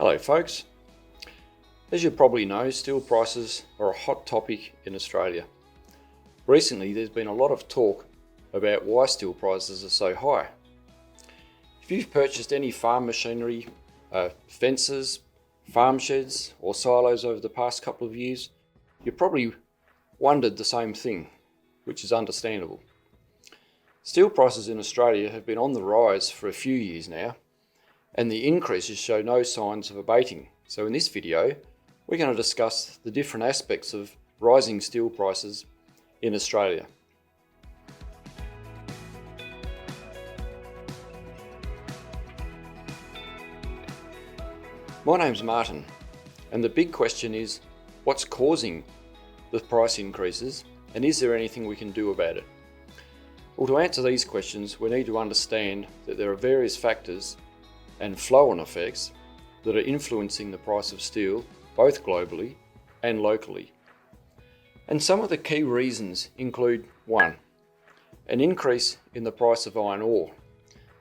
Hello folks. As you probably know, steel prices are a hot topic in Australia. Recently there's been a lot of talk about why steel prices are so high. If you've purchased any farm machinery, fences, farm sheds or silos over the past couple of years, you probably wondered the same thing, which is understandable. Steel prices in Australia have been on the rise for a few years now, and the increases show no signs of abating. So in this video, we're going to discuss the different aspects of rising steel prices in Australia. My name's Martin, and the big question is, what's causing the price increases, and is there anything we can do about it? Well, to answer these questions, we need to understand that there are various factors and flow-on effects that are influencing the price of steel, both globally and locally. And some of the key reasons include 1. An increase in the price of iron ore.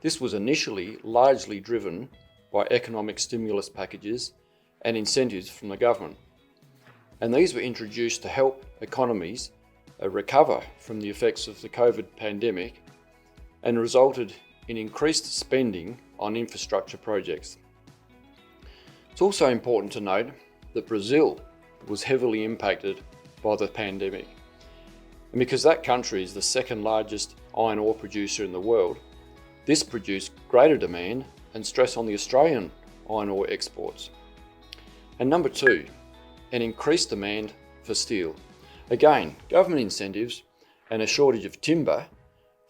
This was initially largely driven by economic stimulus packages and incentives from the government. And these were introduced to help economies recover from the effects of the COVID pandemic and resulted in increased spending on infrastructure projects. It's also important to note that Brazil was heavily impacted by the pandemic. And because that country is the second largest iron ore producer in the world, this produced greater demand and stress on the Australian iron ore exports. And number 2, an increased demand for steel. Again, government incentives and a shortage of timber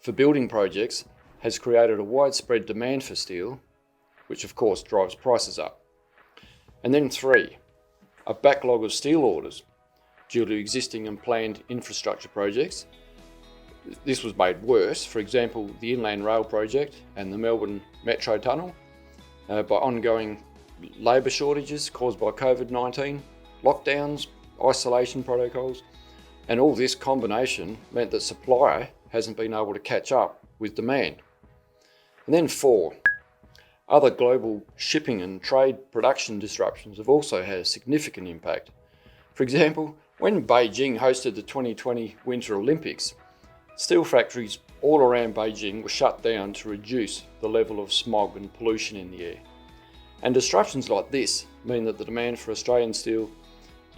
for building projects has created a widespread demand for steel, which of course drives prices up. And then 3, a backlog of steel orders due to existing and planned infrastructure projects. This was made worse, for example, the Inland Rail project and the Melbourne Metro Tunnel, by ongoing labour shortages caused by COVID-19, lockdowns, isolation protocols, and all this combination meant that supply hasn't been able to catch up with demand. And then 4, other global shipping and trade production disruptions have also had a significant impact. For example, when Beijing hosted the 2020 Winter Olympics, steel factories all around Beijing were shut down to reduce the level of smog and pollution in the air. And disruptions like this mean that the demand for Australian steel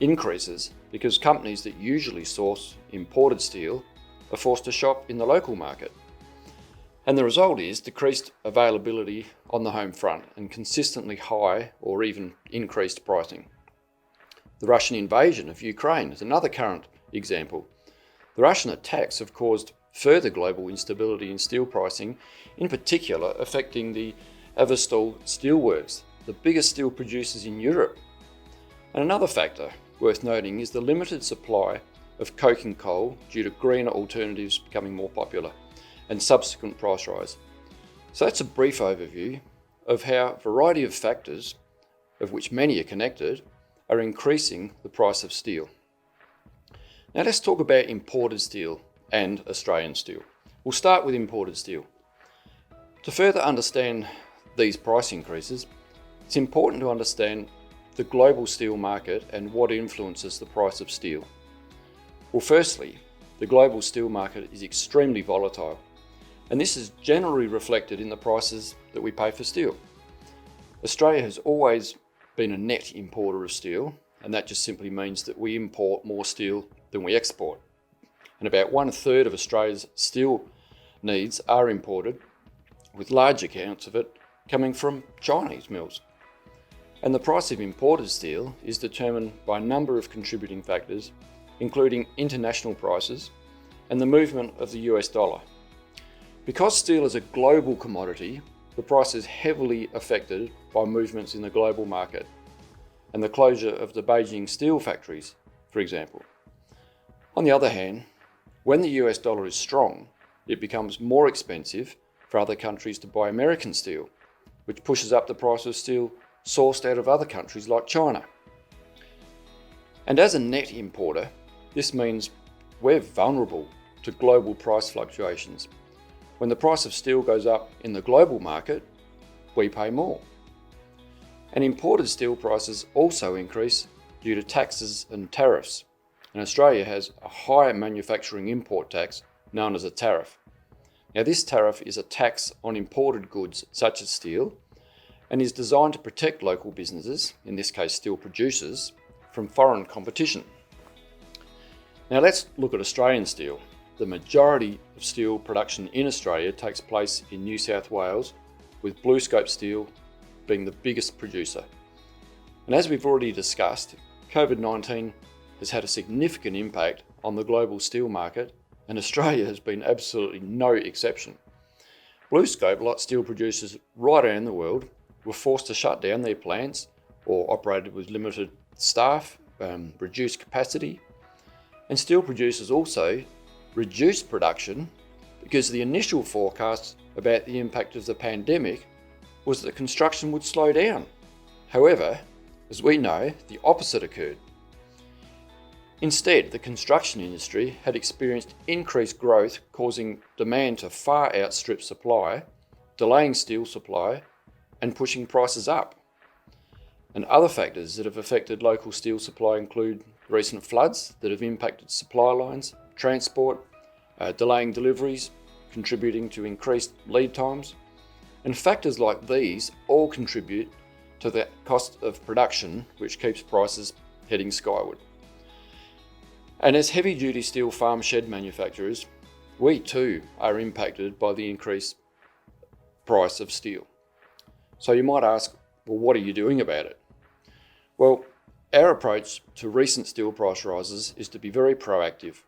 increases because companies that usually source imported steel are forced to shop in the local market. And the result is decreased availability on the home front and consistently high or even increased pricing. The Russian invasion of Ukraine is another current example. The Russian attacks have caused further global instability in steel pricing, in particular affecting the Avestal steelworks, the biggest steel producers in Europe. And another factor worth noting is the limited supply of coking coal due to greener alternatives becoming more popular and subsequent price rise. So that's a brief overview of how a variety of factors, of which many are connected, are increasing the price of steel. Now let's talk about imported steel and Australian steel. We'll start with imported steel. To further understand these price increases, it's important to understand the global steel market and what influences the price of steel. Well, firstly, the global steel market is extremely volatile, and this is generally reflected in the prices that we pay for steel. Australia has always been a net importer of steel, and that just simply means that we import more steel than we export. And about 1/3 of Australia's steel needs are imported, with large accounts of it coming from Chinese mills. And the price of imported steel is determined by a number of contributing factors, including international prices and the movement of the US dollar. Because steel is a global commodity, the price is heavily affected by movements in the global market and the closure of the Beijing steel factories, for example. On the other hand, when the US dollar is strong, it becomes more expensive for other countries to buy American steel, which pushes up the price of steel sourced out of other countries like China. And as a net importer, this means we're vulnerable to global price fluctuations. When the price of steel goes up in the global market, we pay more. And imported steel prices also increase due to taxes and tariffs. And Australia has a higher manufacturing import tax known as a tariff. Now, this tariff is a tax on imported goods such as steel and is designed to protect local businesses, in this case steel producers, from foreign competition. Now let's look at Australian steel. The majority of steel production in Australia takes place in New South Wales, with BlueScope Steel being the biggest producer. And as we've already discussed, COVID-19 has had a significant impact on the global steel market, and Australia has been absolutely no exception. BlueScope, like steel producers right around the world, were forced to shut down their plants or operated with limited staff, reduced capacity. And steel producers also reduced production because the initial forecast about the impact of the pandemic was that construction would slow down. However, as we know, the opposite occurred. Instead, the construction industry had experienced increased growth, causing demand to far outstrip supply, delaying steel supply and pushing prices up. And other factors that have affected local steel supply include recent floods that have impacted supply lines, transport, delaying deliveries, contributing to increased lead times. And factors like these all contribute to the cost of production, which keeps prices heading skyward. And as heavy-duty steel farm shed manufacturers, we too are impacted by the increased price of steel. So you might ask, well, what are you doing about it? Well, our approach to recent steel price rises is to be very proactive,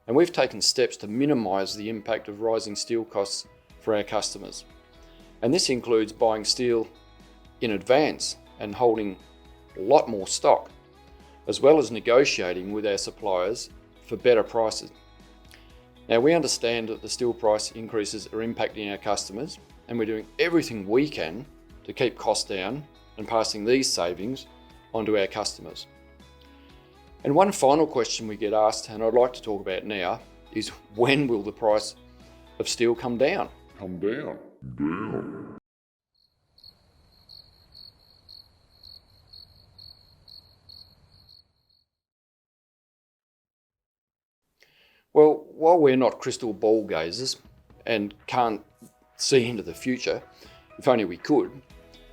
and we've taken steps to minimise the impact of rising steel costs for our customers. And this includes buying steel in advance and holding a lot more stock, as well as negotiating with our suppliers for better prices. Now, we understand that the steel price increases are impacting our customers, and we're doing everything we can to keep costs down and passing these savings onto our customers. And one final question we get asked, and I'd like to talk about now, is when will the price of steel come down? Come down. Well, while we're not crystal ball gazers and can't see into the future, if only we could,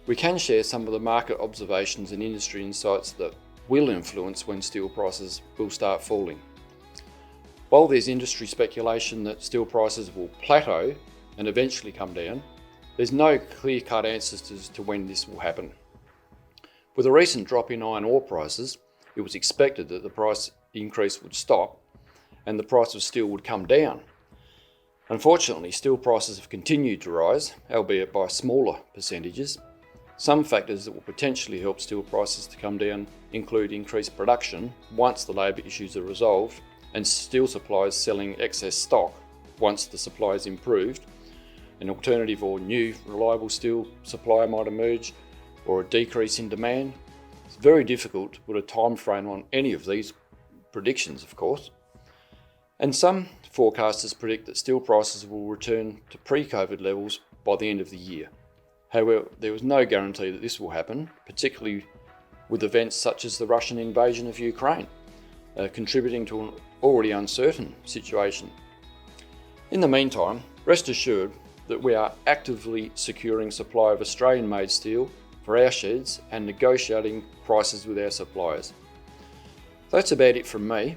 we can share some of the market observations and industry insights that will influence when steel prices will start falling. While there's industry speculation that steel prices will plateau and eventually come down, there's no clear-cut answers as to when this will happen. With a recent drop in iron ore prices, it was expected that the price increase would stop and the price of steel would come down. Unfortunately, steel prices have continued to rise, albeit by smaller percentages. Some factors that will potentially help steel prices to come down include increased production once the labour issues are resolved, and steel suppliers selling excess stock once the supply is improved. An alternative or new reliable steel supplier might emerge, or a decrease in demand. It's very difficult to put a time frame on any of these predictions, of course. And some forecasters predict that steel prices will return to pre-COVID levels by the end of the year. However, there is no guarantee that this will happen, particularly with events such as the Russian invasion of Ukraine, contributing to an already uncertain situation. In the meantime, rest assured that we are actively securing supply of Australian-made steel for our sheds and negotiating prices with our suppliers. That's about it from me.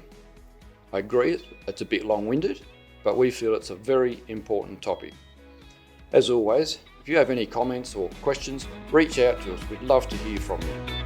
I agree it's a bit long-winded, but we feel it's a very important topic. As always, if you have any comments or questions, reach out to us. We'd love to hear from you.